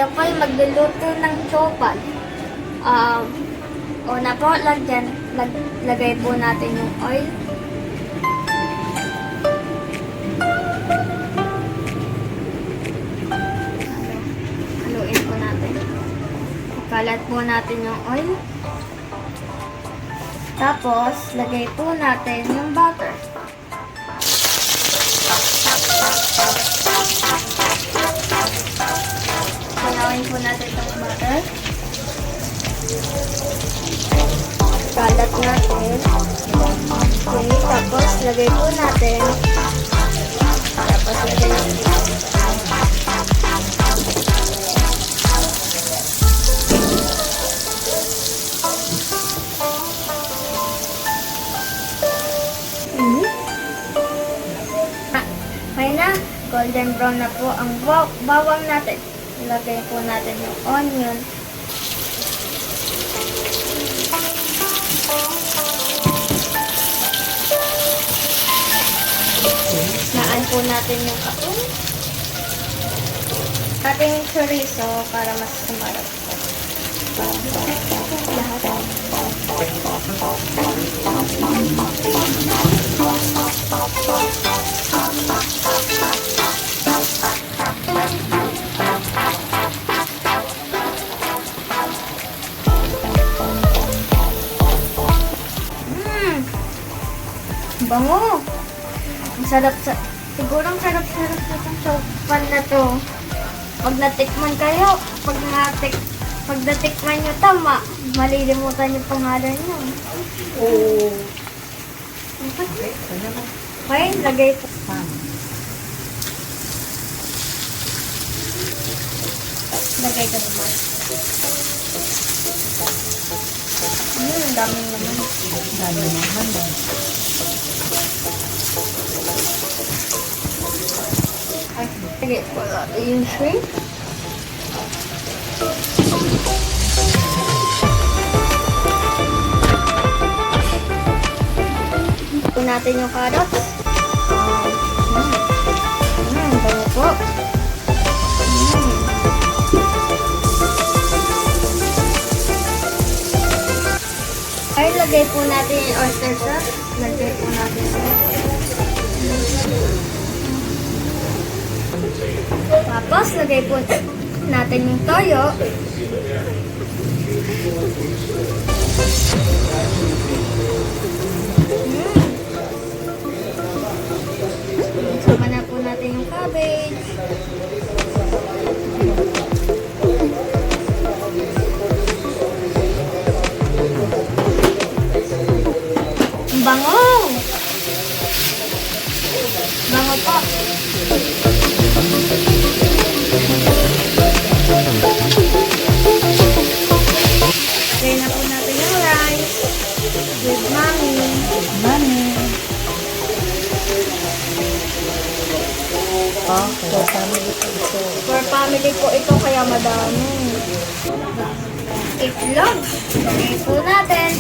tayo po ay magluluto ng chopan. Una po, lagay po natin yung oil. Haluin po natin. Kalat po natin yung oil. Tapos, lagay po natin yung butter. Kalawin po natin itong butter. Kalat natin. Okay, tapos lagay po natin. Tapos lagay natin. Okay na, golden brown na po ang bawang natin. Ilagay po natin yung onion. Naan po natin yung kapon. Ating chorizo para mas sumarap po. Lahat. Bango! Ang sarap sa... Siguro ang sarap-sarap na itong chopan na to. Pag natikman kayo, pag natikman nyo tama, malilimutan yung pangalan nyo. Oo. Okay, lagay po. Lagay ka naman. Daming naman. Dami naman. Ay, sige po natin yung shrimp. Ito natin yung carrots. Bango po. Ay, lagay po natin yung oyster sauce. Lagay po natin siya. Tapos, lagay po natin yung toyo. Sama na po natin yung cabbage. Bango! Bango po. Lagay na po natin yung rice with mommy. For family po ito. For family po ito, kaya madami. Itlog. Lagay po natin.